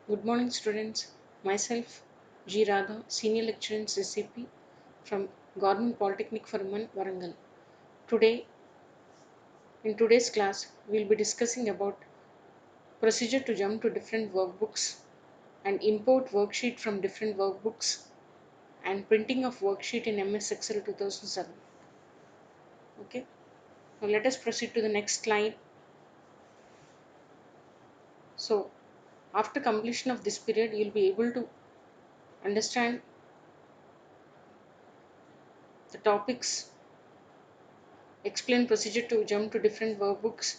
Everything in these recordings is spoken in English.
Good morning, students. Myself, G. Radha, Senior Lecturer in CCP from Government Polytechnic Farman, Warangal. Today, in today's class, we'll be discussing about procedure to jump to different workbooks and import worksheet from different workbooks and printing of worksheet in MS Excel 2007. Okay. Now let us proceed to the next slide. So, after completion of this period, you'll be able to understand the topics, explain procedure to jump to different workbooks,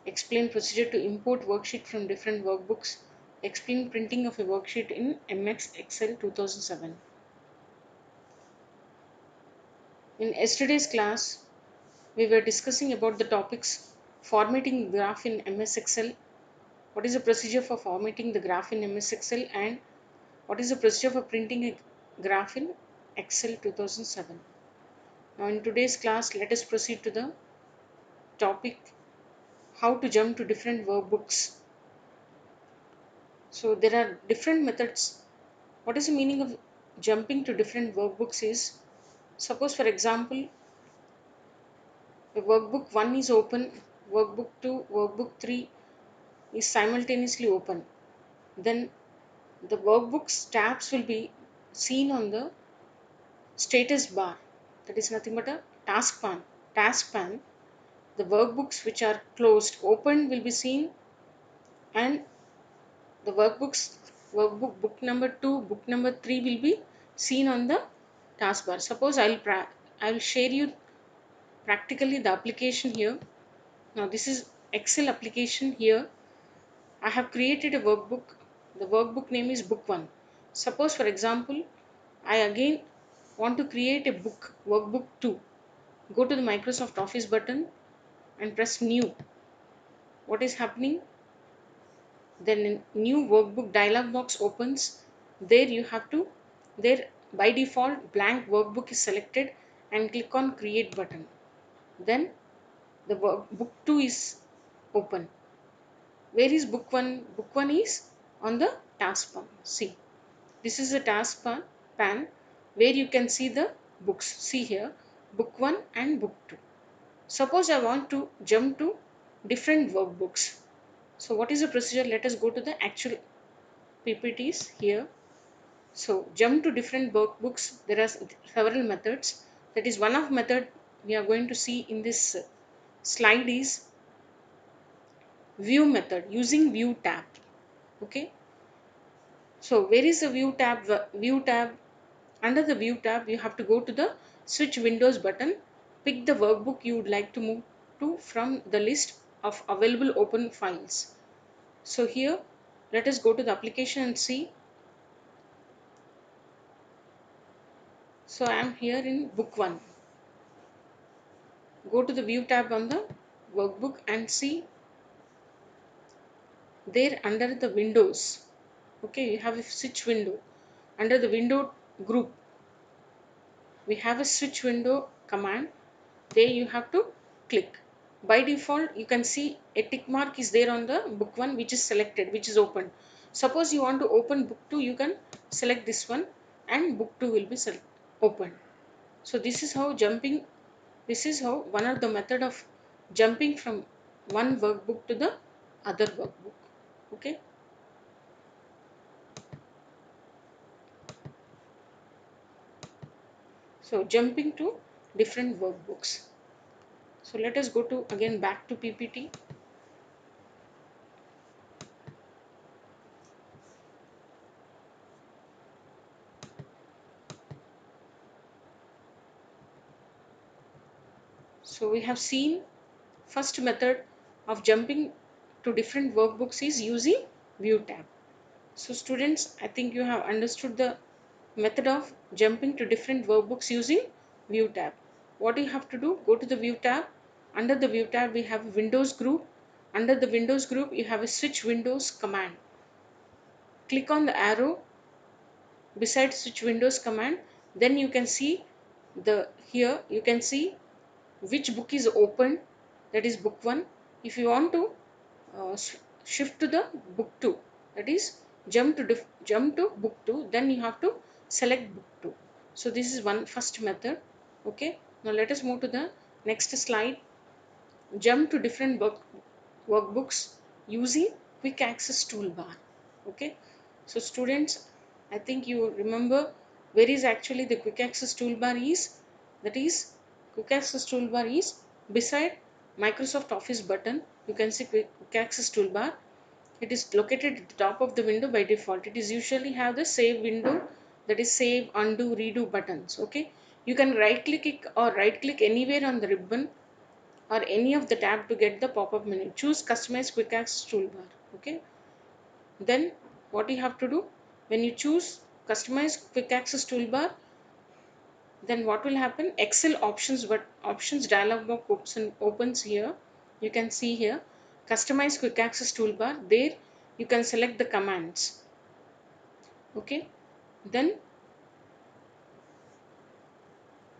explain procedure to import worksheet from different workbooks, explain printing of a worksheet in MX Excel 2007. In yesterday's class, we were discussing about the topics formatting graph in MS Excel, what is the procedure for formatting the graph in MS Excel, and what is the procedure for printing a graph in Excel 2007. Now in today's class, let us proceed to the topic how to jump to different workbooks. So there are different methods. What is the meaning of jumping to different workbooks is, suppose for example, the workbook 1 is open, workbook 2, workbook 3 is simultaneously open. Then the workbook's tabs will be seen on the status bar. That is nothing but a task pan. Task pan. The workbooks which are closed, open will be seen, and the workbook book number 2, book number 3 will be seen on the taskbar. Suppose I'll share you practically the application here. Now this is Excel application. Here I have created a workbook. The workbook name is book 1. Suppose for example I again want to create a book, workbook 2. Go to the Microsoft Office button and press new. What is happening? Then a new workbook dialog box opens. There you have to, there by default blank workbook is selected, and click on create button. Then the book 2 is open. Where is book 1? Book 1 is on the task pan. See, this is the pan where you can see the books. See here, book 1 and book 2. Suppose I want to jump to different workbooks. So what is the procedure? Let us go to the actual PPTs here. So jump to different workbooks. There are several methods. That is one of method we are going to see in this slide is view method using view tab. Okay. So where is the view tab? View tab. Under the view tab, you have to go to the switch windows button. Pick the workbook you would like to move to from the list of available open files. So here, let us go to the application and see. So I am here in book 1. Go to the view tab on the workbook and see there under the windows. Okay, you have a switch window. Under the window group, we have a switch window command. There you have to click. By default you can see a tick mark is there on the book 1 which is selected, which is open. Suppose you want to open book 2, you can select this one and book 2 will be open. So this is how jumping, this is how one of the method of jumping from one workbook to the other workbook. Okay. So jumping to different workbooks. So let us go to again back to PPT. So we have seen first method of jumping to different workbooks is using view tab. So students, I think you have understood the method of jumping to different workbooks using view tab. What you have to do, go to the view tab. Under the view tab we have a Windows group. Under the Windows group you have a switch windows command. Click on the arrow beside switch windows command. Then you can see the, here you can see which book is open that is book 1. If you want to shift to the book 2, that is jump to book 2, then you have to select book 2. So this is one first method. Okay, now let us move to the next slide. Jump to different workbooks using quick access toolbar. Okay, so students, I think you remember where is actually the quick access toolbar is. That is, quick access toolbar is beside Microsoft Office button. You can see quick access toolbar. It is located at the top of the window by default. It is usually have the save window, that is save, undo, redo buttons. Okay, you can right click or right click anywhere on the ribbon or any of the tab to get the pop-up menu. Choose customize quick access toolbar. Okay, then what you have to do, when you choose customize quick access toolbar, then what will happen, Excel options, but options dialog box opens here. You can see here customize quick access toolbar. There you can select the commands. Okay, then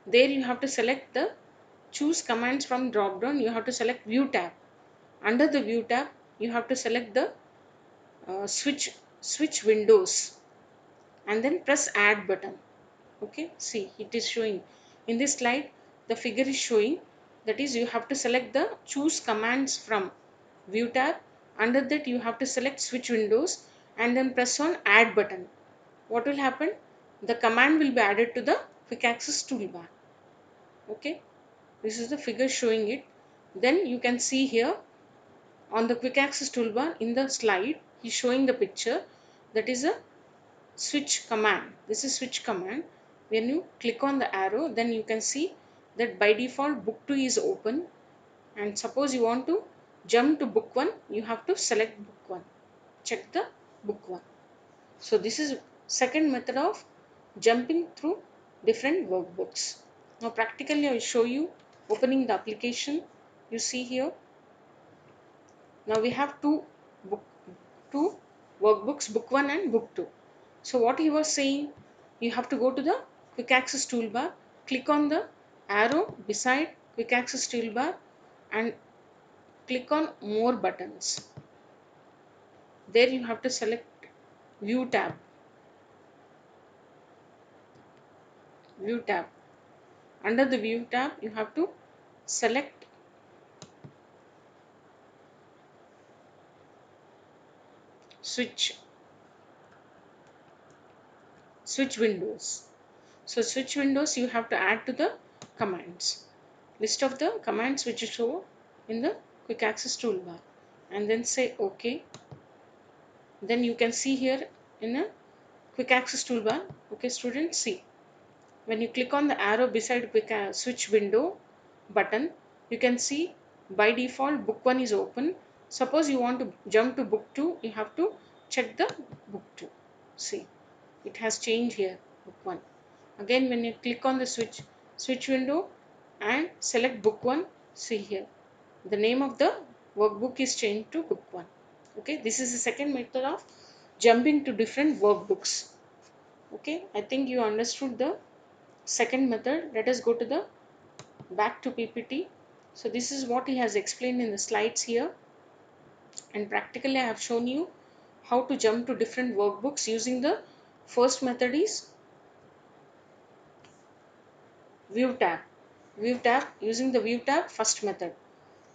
there you have to select the choose commands from drop down. You have to select view tab. Under the view tab you have to select the switch windows, and then press add button. Okay, see it is showing in this slide, the figure is showing, that is you have to select the choose commands from view tab. Under that you have to select switch windows and then press on add button. What will happen, the command will be added to the quick access toolbar. Okay, this is the figure showing it. Then you can see here on the quick access toolbar in the slide, he's showing the picture, that is a switch command. This is switch command. When you click on the arrow, then you can see that by default book 2 is open, and suppose you want to jump to book 1, you have to select book 1, check the book 1. So this is second method of jumping through different workbooks. Now practically I will show you opening the application. You see here, now we have book two workbooks, book 1 and book 2. So what he was saying, you have to go to the quick access toolbar, click on the arrow beside quick access toolbar and click on more buttons. There you have to select view tab. View tab. Under the view tab you have to select switch switch windows. So switch windows you have to add to the commands. List of the commands which you show in the quick access toolbar, and then say OK. Then you can see here in a quick access toolbar. Okay students, see, when you click on the arrow beside quick switch window button, you can see by default book 1 is open. Suppose you want to jump to book 2, you have to check the book 2. See, it has changed here, book 1. Again when you click on the switch window and select book 1, see here the name of the workbook is changed to book 1. Okay, this is the second method of jumping to different workbooks. Okay, I think you understood the second method. Let us go to the back to PPT. So this is what he has explained in the slides here, and practically I have shown you how to jump to different workbooks using the first method is view tab. View tab, using the view tab, first method.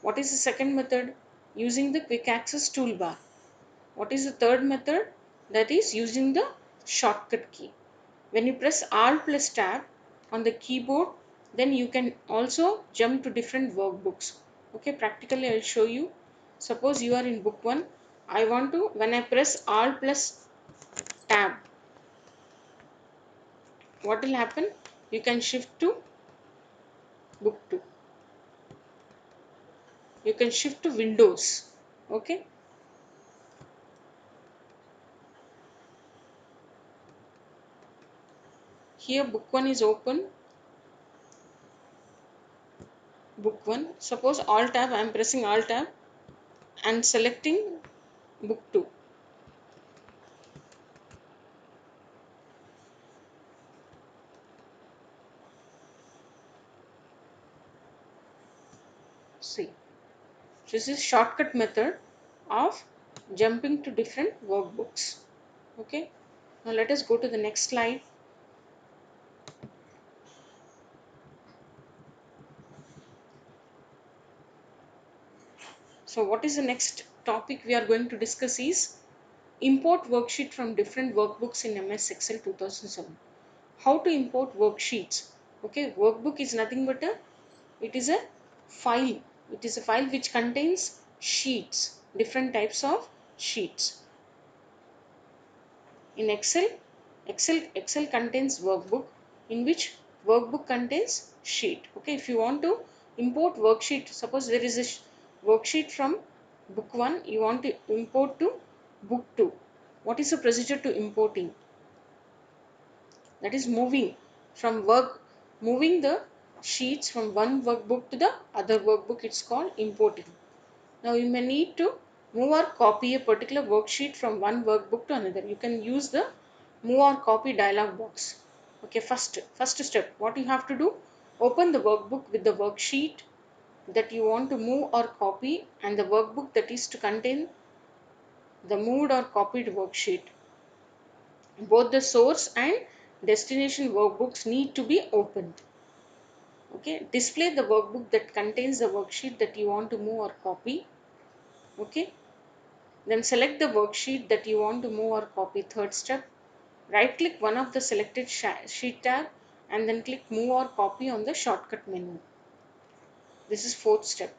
What is the second method? Using the quick access toolbar. What is the third method? That is using the shortcut key. When you press Alt plus Tab on the keyboard, then you can also jump to different workbooks. Okay, practically I will show you. Suppose you are in book 1. I want to, when I press Alt plus Tab, what will happen? You can shift to book 2. You can shift to Windows. Okay. Here book 1 is open. Book 1. Suppose Alt Tab, I am pressing Alt Tab and selecting book 2. See. This is shortcut method of jumping to different workbooks. Okay. Now let us go to the next slide. So what is the next topic we are going to discuss is import worksheet from different workbooks in MS Excel 2007. How to import worksheets? Okay, workbook is nothing but it is a file. It is a file which contains sheets, different types of sheets. In Excel contains workbook, in which workbook contains sheet. Okay, if you want to import worksheet, suppose there is a worksheet from book 1, you want to import to book 2. What is the procedure to importing? That is moving the sheets from one workbook to the other workbook. It's called importing. Now you may need to move or copy a particular worksheet from one workbook to another. You can use the move or copy dialog box. Okay, first step, what you have to do, open the workbook with the worksheet that you want to move or copy and the workbook that is to contain the moved or copied worksheet. Both the source and destination workbooks need to be opened. Okay, display the workbook that contains the worksheet that you want to move or copy. Okay, then select the worksheet that you want to move or copy. Third step, right click one of the selected sheet tab and then click move or copy on the shortcut menu. This is fourth step.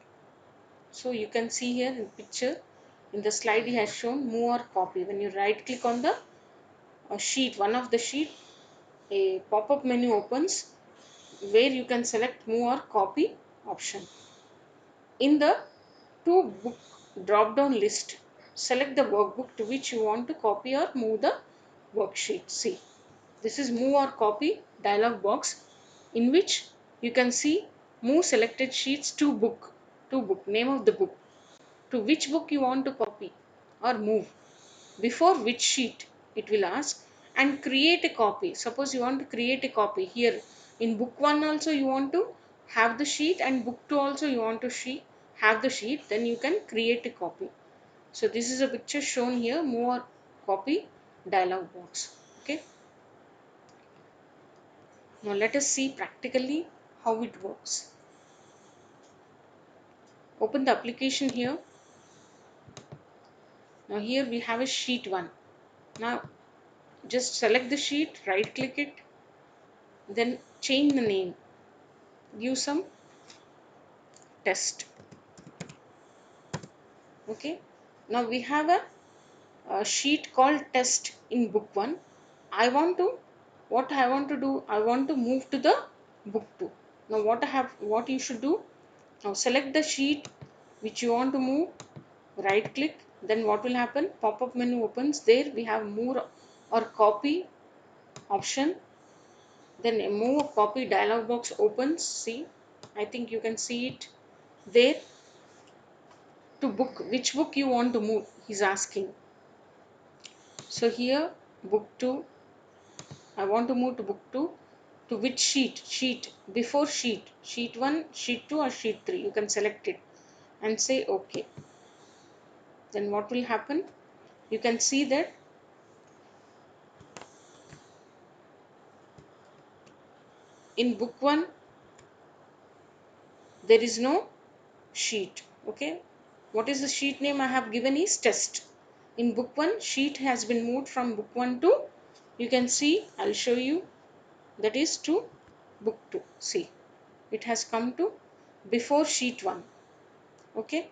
So you can see here in picture, in the slide he has shown move or copy. When you right click on the sheet, one of the sheet, a pop-up menu opens where you can select move or copy option. In the to book drop down list, select the workbook to which you want to copy or move the worksheet. See, this is move or copy dialog box in which you can see move selected sheets to book, name of the book, to which book you want to copy or move, before which sheet it will ask, and create a copy. Suppose you want to create a copy here in book 1 also you want to have the sheet and book 2 also you want to have the sheet, then you can create a copy. So this is a picture shown here, more copy dialog box. Okay, now let us see practically how it works. Open the application here. Now here we have a sheet 1. Now just select the sheet, right click it, then change the name, give some test. Okay, now we have a sheet called test in book 1. What I want to do, I want to move to the book 2. Now what you should do, now select the sheet which you want to move, right click, then what will happen, pop up menu opens, there we have move or copy option, then a move or copy dialog box opens. See, I think you can see it there. To book, which book you want to move, he's asking. So here book 2, I want to move to book 2. To which sheet, before sheet 1, sheet 2 or sheet 3, you can select it and say okay. Then what will happen, you can see that in book 1 there is no sheet. Okay, what is the sheet name I have given is test. In book 1 sheet has been moved from book 1 to, you can see, I'll show you, that is to book 2. See, it has come to before sheet 1. Okay,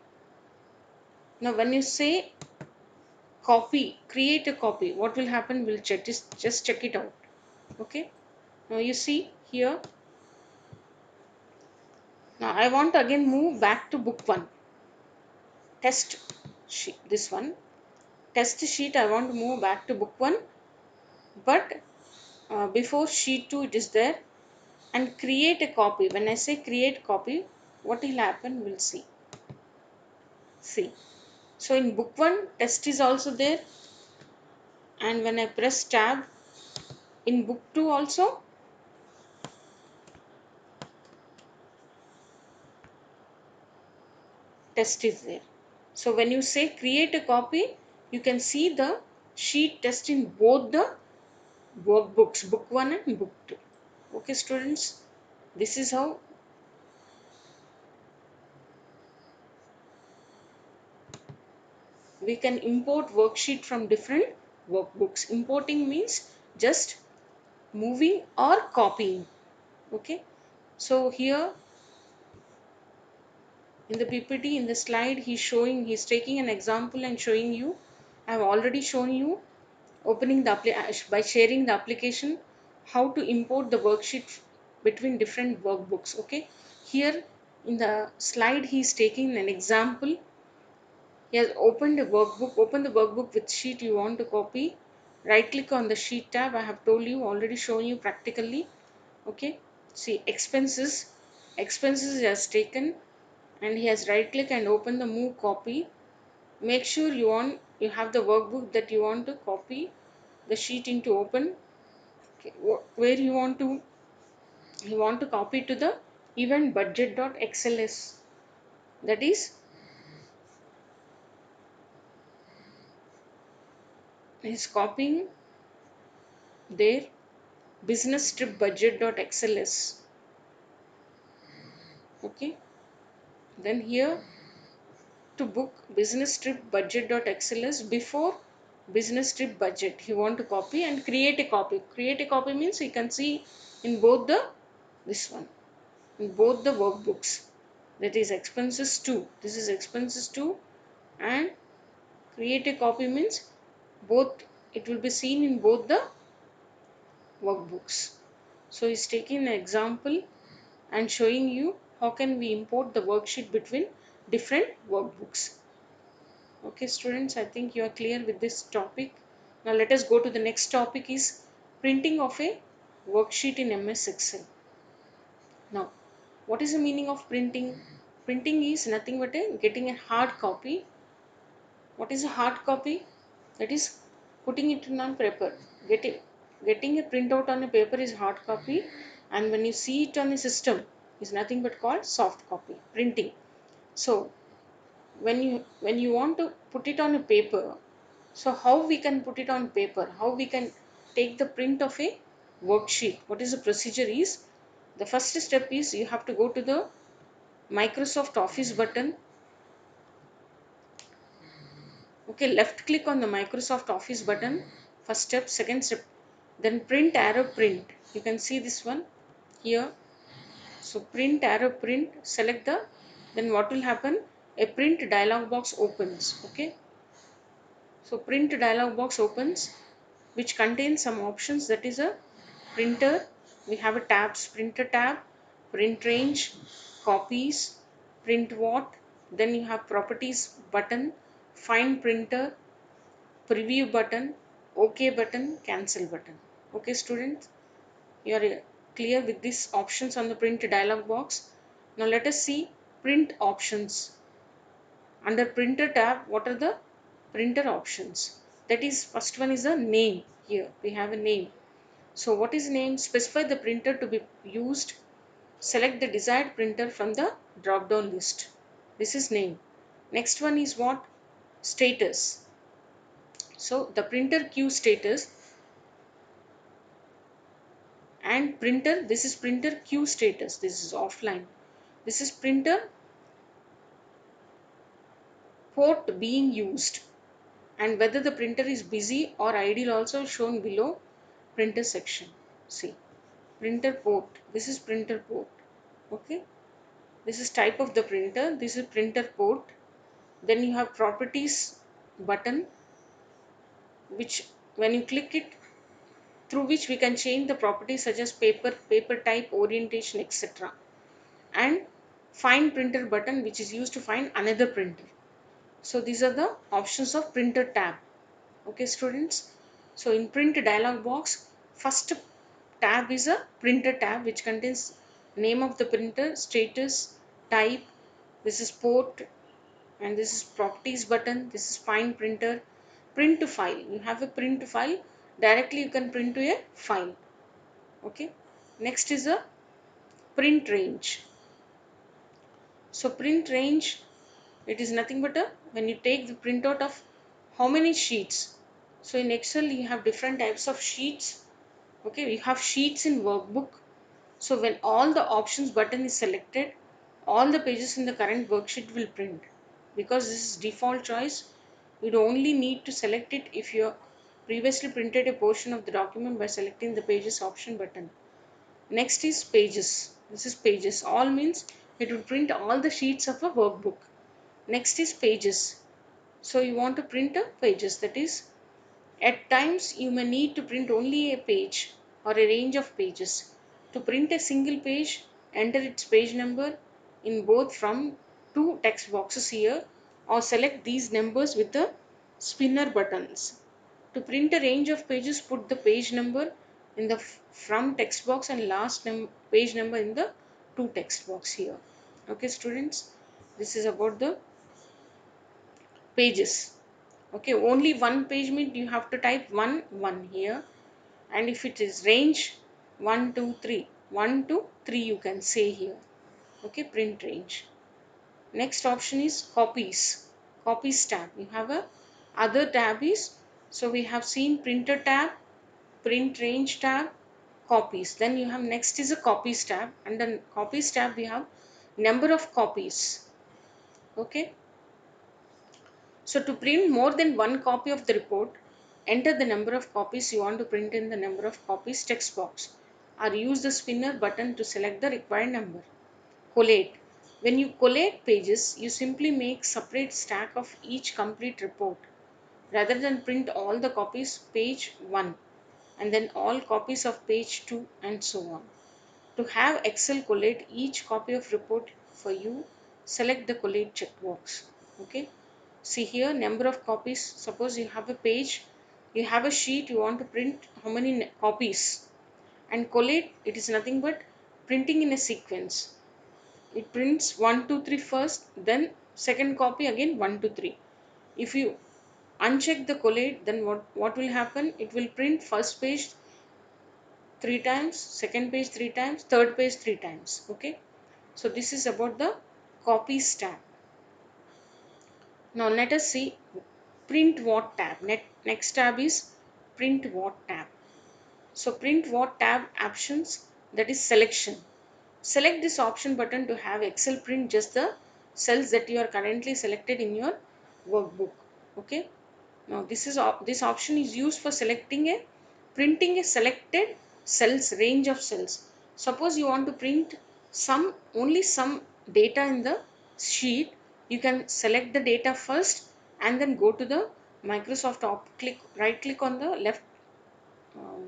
now when you say copy, create a copy, what will happen, we'll check this, just check it out. Okay, now you see here, now I want to again move back to book 1, test sheet, this one test sheet, I want to move back to book 1, but before sheet 2 it is there, and create a copy. When I say create copy, what will happen, we'll see. So in book 1 test is also there, and when I press tab in book 2 also, test is there. So when you say create a copy, you can see the sheet test in both the workbooks, book 1 and book 2. Okay students, this is how we can import worksheet from different workbooks. Importing means just moving or copying. Okay, so here in the PPT, in the slide, he's taking an example and showing you. I have already shown you opening the by sharing the application how to import the worksheet between different workbooks. Okay, here in the slide he is taking an example. He has opened a workbook. Open the workbook with sheet you want to copy. Right click on the sheet tab. I have told you, already shown you practically. Okay, see expenses. Expenses he has taken, and he has right click and open the move copy. Make sure you have the workbook that you want to copy the sheet into open. Okay, where you want to copy to the event budget.xls, that is copying their business trip budget.xls. Okay, then here to book business trip budget.xls before business trip budget you want to copy and create a copy. Create a copy means you can see in both the this one, in both the workbooks, that is expenses 2, this is expenses 2, and create a copy means both, it will be seen in both the workbooks. So he's taking an example and showing you how can we import the worksheet between different workbooks. Okay students, I think you are clear with this topic. Now let us go to the next topic, is printing of a worksheet in MS Excel. Now what is the meaning of printing? Printing is nothing but getting a hard copy. What is a hard copy? That is putting it on paper. Getting a printout on a paper is hard copy, and when you see it on a system is nothing but called soft copy. Printing. So when you want to put it on a paper, so how we can put it on paper? How we can take the print of a worksheet? What is the procedure is? The first step is you have to go to the Microsoft Office button. Okay, left click on the Microsoft Office button. First step, second step, then print arrow print. You can see this one here. So print arrow print, select the, then what will happen? A print dialog box opens. Okay, so print dialog box opens, which contains some options. That is a printer. We have a tabs, printer tab, print range, copies, print what. Then you have properties button, find printer, preview button, OK button, cancel button. Okay students, you are clear with these options on the print dialog box. Now let us see print options. Under printer tab, what are the printer options? That is, first one is a name. Here we have a name. So what is name? Specify the printer to be used. Select the desired printer from the drop down list. This is name. Next one is what? Status. So the printer queue status and printer, this is printer queue status, this is offline. This is printer port being used, and whether the printer is busy or idle also shown below printer section. See, printer port, this is printer port. Okay, this is type of the printer, this is printer port. Then you have properties button, which when you click it, through which we can change the properties such as paper, paper type, orientation, etc. And find printer button, which is used to find another printer. So these are the options of printer tab. Okay students, so in print dialog box, first tab is a printer tab, which contains name of the printer, status, type, this is port, and this is properties button, this is find printer, print to file. You have a print to file, directly you can print to a file. Okay, next is a print range. So print range, It is nothing but a when you take the printout of how many sheets. So in Excel you have different types of sheets. Okay, we have sheets in workbook. So when all the options button is selected, all the pages in the current worksheet will print. Because this is default choice, you only need to select it if you previously printed a portion of the document by selecting the pages option button. Next is pages. This is pages. All means it will print all the sheets of a workbook. Next is pages. So you want to print a pages, that is at times you may need to print only a page or a range of pages. To print a single page, enter its page number in both from two text boxes here or select these numbers with the spinner buttons. To print a range of pages, put the page number in the from text box and last page number in the two text box here. Okay students, this is about the pages. Okay, only one page means you have to type 1 1 here, and if it is range 1 2 3 1 to 3 you can say here. Okay, print range. Next option is copies. Copies tab, you have a other tab is, so we have seen printer tab, print range tab, copies. Then you have next is a copies tab, and then copies tab we have number of copies. Okay, so to print more than one copy of the report, enter the number of copies you want to print in the number of copies text box or use the spinner button to select the required number. Collate. When you collate pages, you simply make separate stack of each complete report rather than print all the copies page 1 and then all copies of page 2 and so on. To have Excel collate each copy of report for you, select the collate checkbox. Okay. See here number of copies. Suppose you have a page, you have a sheet, you want to print how many copies. And collate, it is nothing but printing in a sequence. It prints 1 2 3 first, then second copy again 1 2 3. If you uncheck the collate, then what will happen? It will print first page 3 times, second page 3 times, third page 3 times. Okay, so this is about the copies tab. Now let us see print what tab. Next tab is print what tab. So print what tab options, that is selection. Select this option button to have Excel print just the cells that you are currently selected in your workbook. Okay. Now this option is used for selecting a printing a selected cells range of cells. Suppose you want to print some only some data in the sheet, you can select the data first and then go to the Microsoft click right click on the um,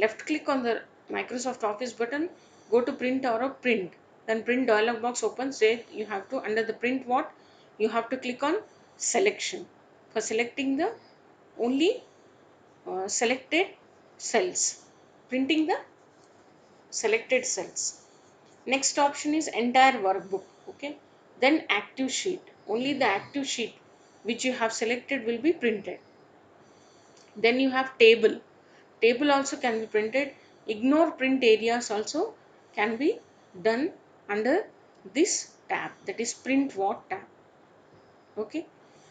left click on the Microsoft Office button, go to print or a print, then print dialog box opens. Say you have to under the print what you have to click on selection for selecting the only selected cells, printing the selected cells. Next option is entire workbook. Okay, then active sheet, only the active sheet which you have selected will be printed. Then you have table. Table also can be printed. Ignore print areas also can be done under this tab, that is print what tab. Okay.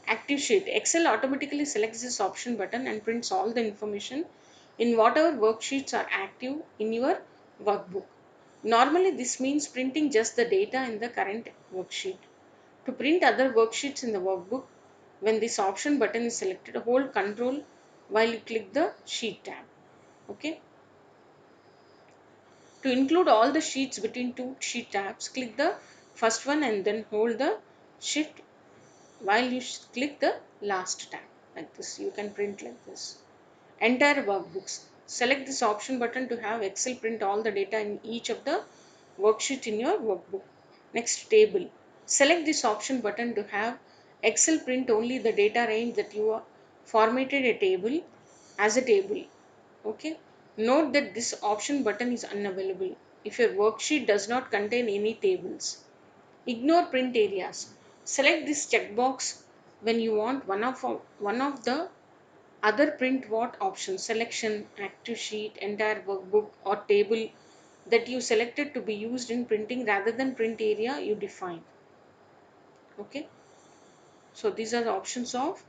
Active sheet. Excel automatically selects this option button and prints all the information in whatever worksheets are active in your workbook. Normally this means printing just the data in the current worksheet. To print other worksheets in the workbook, when this option button is selected, hold control while you click the sheet tab. Okay. To include all the sheets between two sheet tabs, click the first one and then hold the shift while you click the last tab. Like this, you can print like this. Entire workbooks. Select this option button to have Excel print all the data in each of the worksheet in your workbook. Next, table. Select this option button to have Excel print only the data range that you are formatted a table as a table. Okay. Note that this option button is unavailable if your worksheet does not contain any tables. Ignore print areas. Select this checkbox when you want one of the other print what options, selection, active sheet, entire workbook or table that you selected to be used in printing rather than print area you define. Okay, so these are the options of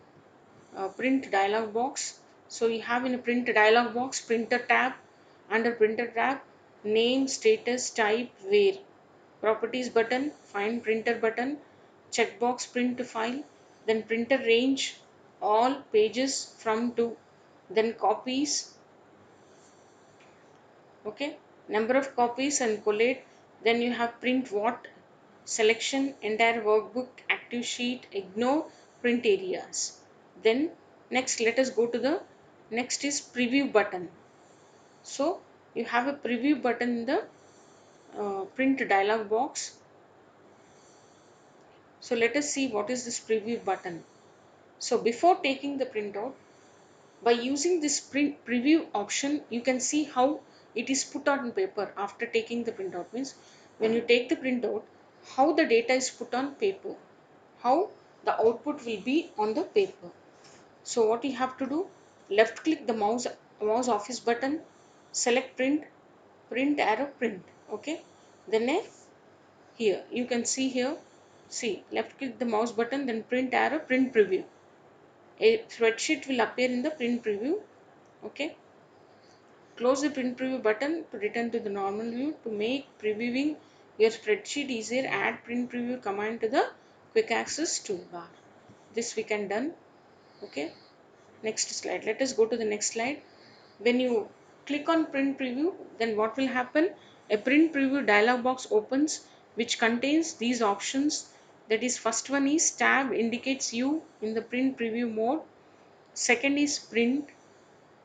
print dialog box. So you have in a print dialog box printer tab. Under printer tab, name, status, type, where, properties button, find printer button, checkbox print to file, then printer range, all pages from to, then copies, okay, number of copies and collate. Then you have print what, selection, entire workbook, active sheet, ignore, print areas. Then next let us go to the next is preview button. So you have a preview button in the print dialog box. So let us see what is this preview button. So before taking the printout, by using this print preview option, you can see how it is put on paper after taking the printout. Means when you take the printout, how the data is put on paper, how the output will be on the paper. So what you have to do, left click the mouse office button, select print, print arrow print. Okay, then here you can see here, see, left click the mouse button, then print arrow print preview. A spreadsheet will appear in the print preview. Okay, close the print preview button to return to the normal view. To make previewing your spreadsheet easier, add print preview command to the quick access toolbar. This we can done. Okay, next slide. Let us go to the next slide. When you click on print preview, then what will happen? A print preview dialog box opens which contains these options. That is, first one is tab indicates you in the print preview mode. Second is print.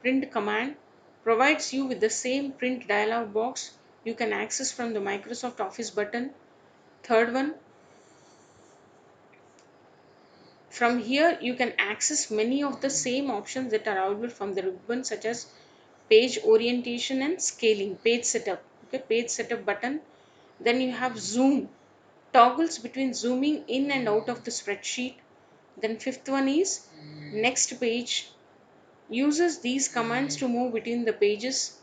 Print command provides you with the same print dialog box you can access from the Microsoft Office button. Third one, from here you can access many of the same options that are available from the ribbon, such as page orientation and scaling, page setup. Okay, page setup button. Then you have zoom, toggles between zooming in and out of the spreadsheet. Then fifth one is next page, uses these commands to move between the pages.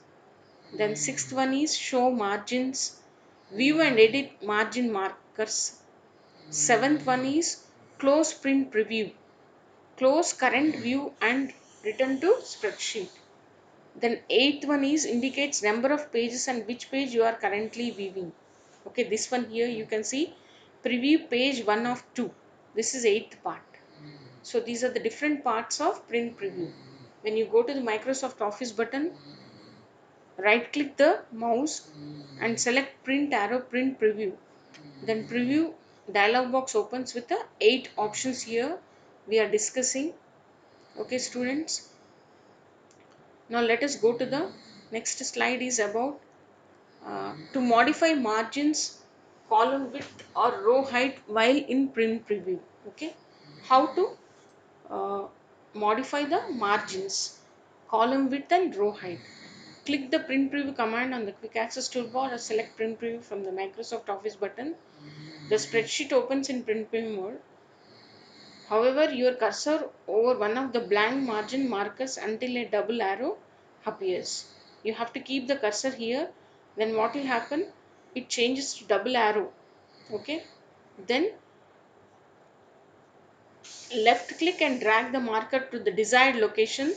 Then sixth one is show margins, view and edit margin markers. Seventh one is close print preview, close current view and return to spreadsheet. Then eighth one is indicates number of pages and which page you are currently viewing. Okay, this one here you can see preview page 1 of 2. This is eighth part. So these are the different parts of print preview. When you go to the Microsoft Office button, right click the mouse and select print arrow print preview. Then preview dialog box opens with the 8 options here we are discussing. Okay students, now let us go to the next slide is about to modify margins, column width or row height while in print preview. Okay, how to uh, modify the margins, column width and row height. Click the print preview command on the quick access toolbar or select print preview from the Microsoft Office button. The spreadsheet opens in print preview mode. However, your cursor over one of the blank margin markers until a double arrow appears. You have to keep the cursor here. Then what will happen? It changes to double arrow. Okay. Then left click and drag the marker to the desired location.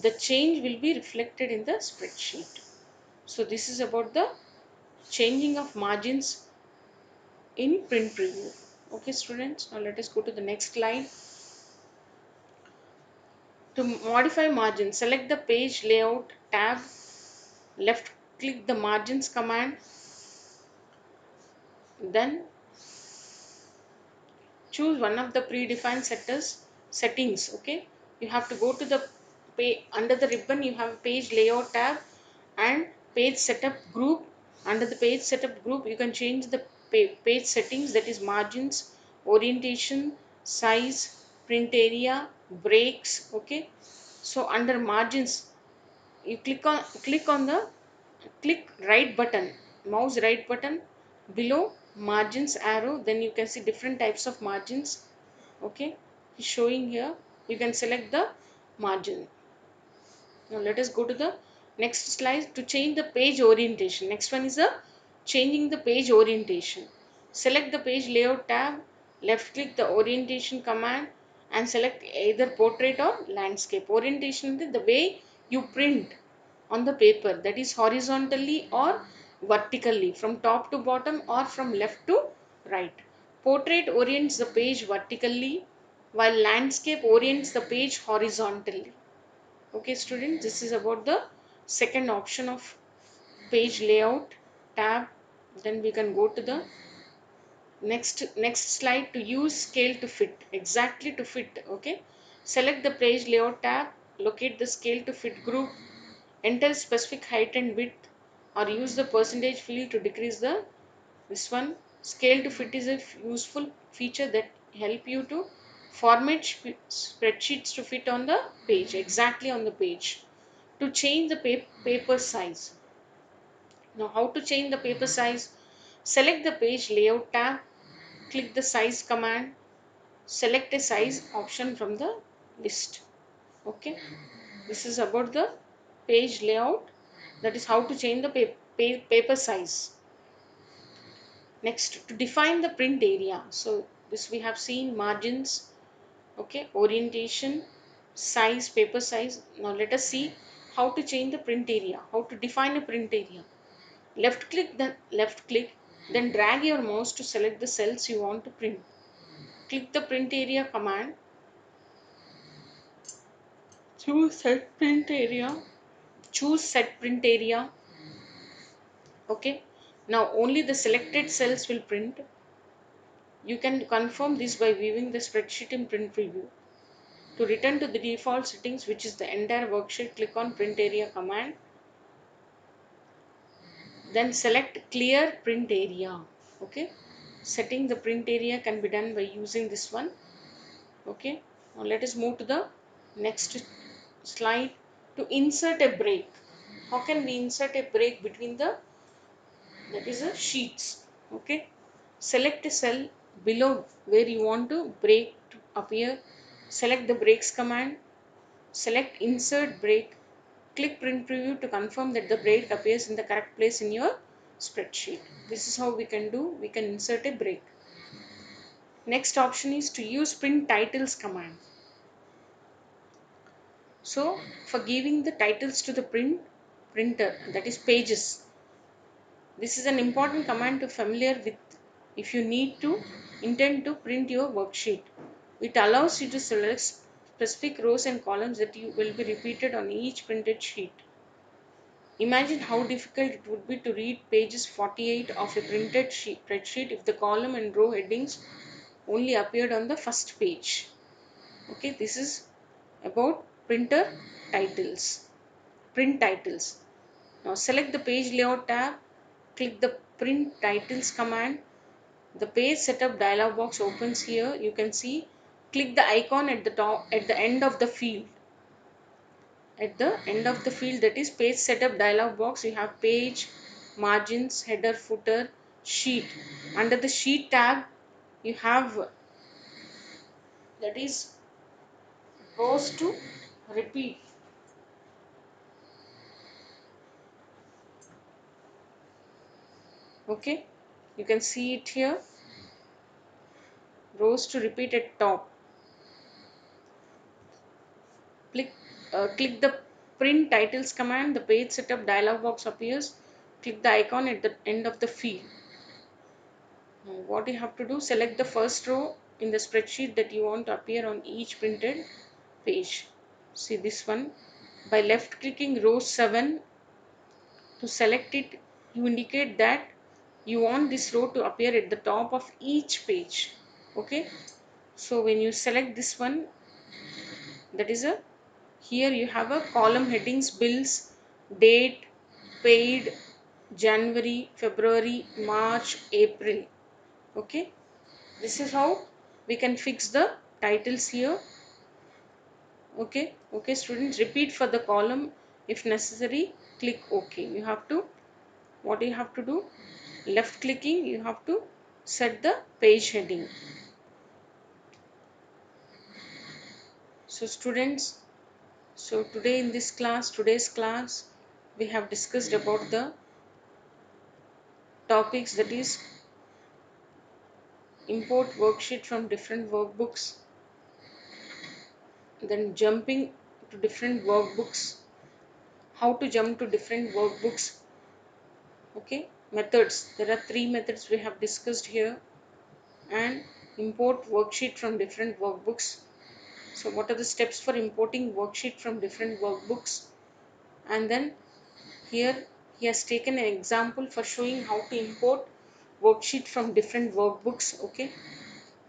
The change will be reflected in the spreadsheet. So this is about the changing of margins in print preview. Okay students, now let us go to the next slide. To modify margin, select the page layout tab, left click the margins command, then choose one of the predefined settings. Okay, you have to go to the page. Under the ribbon you have page layout tab and page setup group. Under the page setup group you can change the page settings, that is margins, orientation, size, print area, breaks. Okay, so under margins you click on the click right button, mouse right button below margins arrow, then you can see different types of margins. Okay, it's showing here. You can select the margin. Now let us go to the next slide to change the page orientation. Next one is the changing the page orientation. Select the page layout tab, Left click the orientation command and select either portrait or landscape. Orientation is the way you print on the paper, that is horizontally or vertically, from top to bottom or from left to right. Portrait orients the page vertically, while landscape orients the page horizontally. Okay students, this is about the second option of page layout tab. Then we can go to the next slide. To use scale to fit, exactly to fit. Okay, select the page layout tab, locate the scale to fit group, enter specific height and width, or use the percentage field to decrease the this one. Scale to fit is a useful feature that help you to format spreadsheets to fit on the page, exactly on the page. To change the paper size. Now how to change the paper size? Select the page layout tab, click the size command, select a size option from the list. Okay, this is about the page layout, that is how to change the paper size. Next, to define the print area. So this we have seen margins, okay, orientation, size, paper size. Now let us see how to change the print area, how to define a print area. Left click, then drag your mouse to select the cells you want to print. Click the print area command, choose set print area, choose set print area. Okay, now only the selected cells will print. You can confirm this by viewing the spreadsheet in print preview. To return to the default settings, which is the entire worksheet, click on print area command, then select clear print area. Okay, setting the print area can be done by using this one. Okay, now let us move to the next slide. To insert a break, how can we insert a break between the, that is a sheets? Okay, select a cell below where you want to break to appear, select the breaks command, select insert break, click print preview to confirm that the break appears in the correct place in your spreadsheet. This is how we can do, we can insert a break. Next option is to use print titles command. So for giving the titles to the printer, that is pages, this is an important command to familiar with if you need to intend to print your worksheet. It allows you to select specific rows and columns that you will be repeated on each printed sheet. Imagine how difficult it would be to read pages 48 of a printed spreadsheet if the column and row headings only appeared on the first page. Okay, this is about printer titles, print titles. Now select the page layout tab, click the print titles command. The page setup dialog box opens here. You can see, click the icon at the top at the end of the field. At the end of the field, that is page setup dialog box, you have page, margins, header, footer, sheet. Under the sheet tab, you have, that is rows to repeat. Okay, you can see it here, rows to repeat at top. Click, click the print titles command. The page setup dialog box appears. Click the icon at the end of the field. Now what you have to do, select the first row in the spreadsheet that you want to appear on each printed page. See this one. By left clicking row 7 to select it, you indicate that you want this row to appear at the top of each page. Okay, so when you select this one, that is a, here you have a column headings, bills, date, paid, January, February, March, April. Okay, this is how we can fix the titles here. Okay, okay students, repeat for the column. If necessary, click OK. You have to, what you have to do, left clicking, you have to set the page heading. So students, so today in this class, today's class, we have discussed about the topics, that is import worksheet from different workbooks, then jumping to different workbooks, how to jump to different workbooks. Okay, methods. There are three methods we have discussed here, and import worksheet from different workbooks. So, what are the steps for importing worksheet from different workbooks? And then here he has taken an example for showing how to import worksheet from different workbooks. Okay,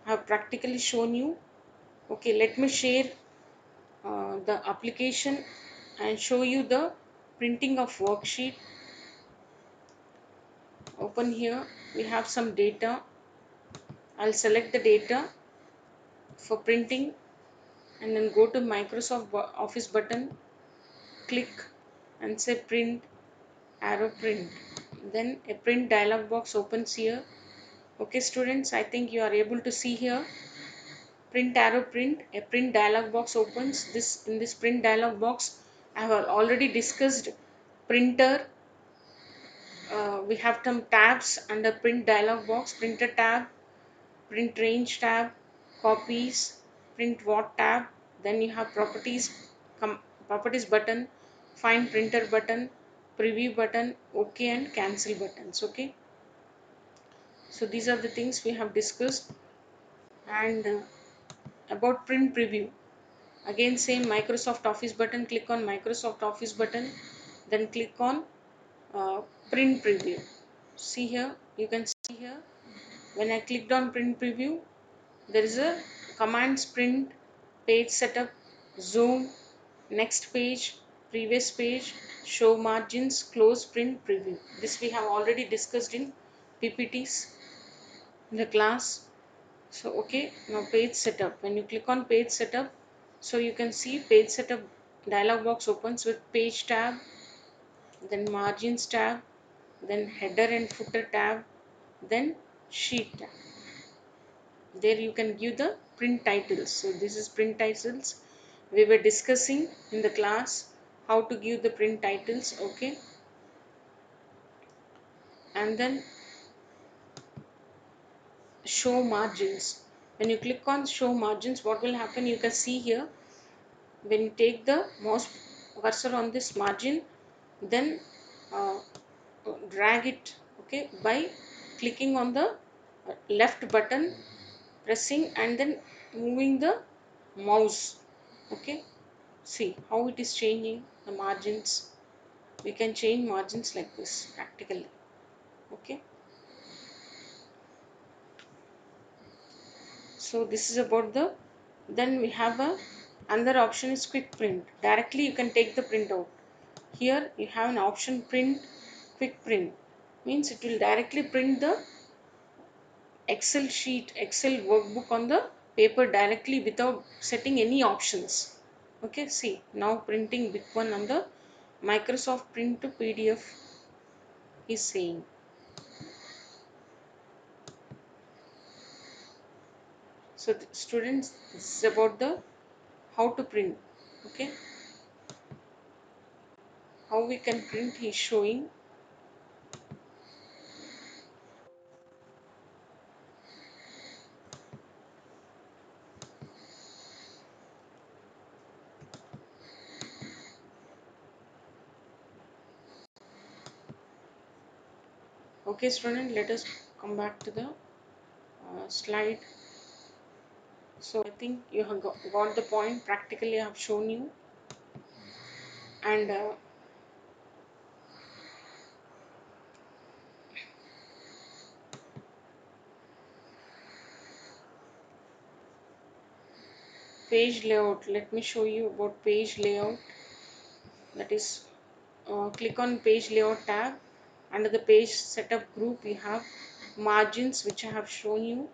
I have practically shown you. Okay, let me share the application and show you the printing of worksheet. Open here, we have some data. I'll select the data for printing and then go to Microsoft Office button, click and say print, arrow print. Then a print dialog box opens here. Okay students, I think you are able to see here print arrow print. A print dialog box opens. In this print dialog box I have already discussed printer. We have some tabs under print dialog box: printer tab, print range tab, copies, print what tab. Then you have properties, properties button, find printer button, preview button, OK and cancel buttons. Okay, so these are the things we have discussed. And about print preview, again same Microsoft Office button, click on Microsoft Office button, then click on uh, print preview. See here, you can see here when I clicked on print preview, there is a commands: print, page setup, zoom, next page, previous page, show margins, close, print preview. This we have already discussed in PPTs in the class. So okay, now page setup. When you click on page setup, so you can see page setup dialog box opens with page tab, then margins tab, then header and footer tab, then sheet tab. There you can give the print titles. So this is print titles. We were discussing in the class how to give the print titles. Okay, and then show margins. When you click on show margins, what will happen? You can see here when you take the mouse cursor on this margin, then uh, drag it, okay, by clicking on the left button, pressing and then moving the mouse. Okay, see how it is changing the margins. We can change margins like this practically. Okay, so this is about the, then we have a another option is quick print. Directly you can take the print out. Here you have an option print quick print, means it will directly print the Excel sheet, Excel workbook on the paper directly without setting any options. Okay, see now printing big one on the Microsoft Print to PDF is saying. So students, this is about the how to print. Okay, how we can print is showing. Okay student, let us come back to the slide. So I think you have got the point. Practically I have shown you. And page layout, let me show you about page layout. That is, click on page layout tab. Under the page setup group we have margins, which I have shown you,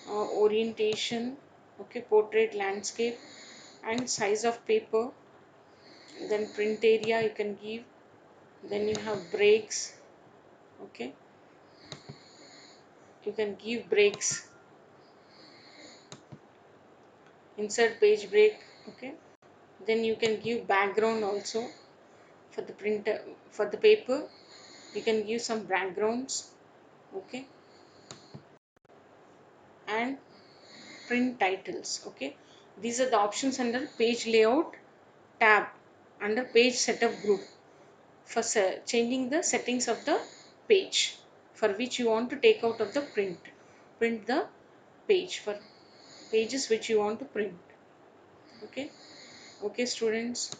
orientation, okay, portrait, landscape, and size of paper. Then print area you can give. Then you have breaks. Okay, you can give breaks, insert page break. Okay, then you can give background also for the printer, for the paper you can give some backgrounds. Okay, print titles. Okay, these are the options under page layout tab under page setup group for changing the settings of the page for which you want to take out of the print the page for pages which you want to print. Okay, okay students,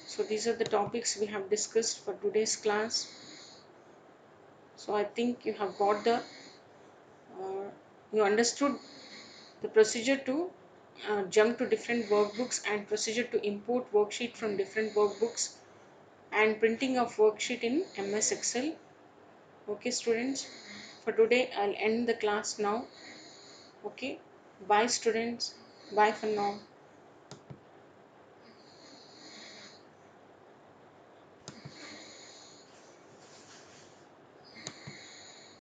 so these are the topics we have discussed for today's class. So I think you have got the you understood the procedure to jump to different workbooks and procedure to import worksheet from different workbooks and printing of worksheet in MS Excel. Okay students, for today I'll end the class now. Okay, bye students, bye for now.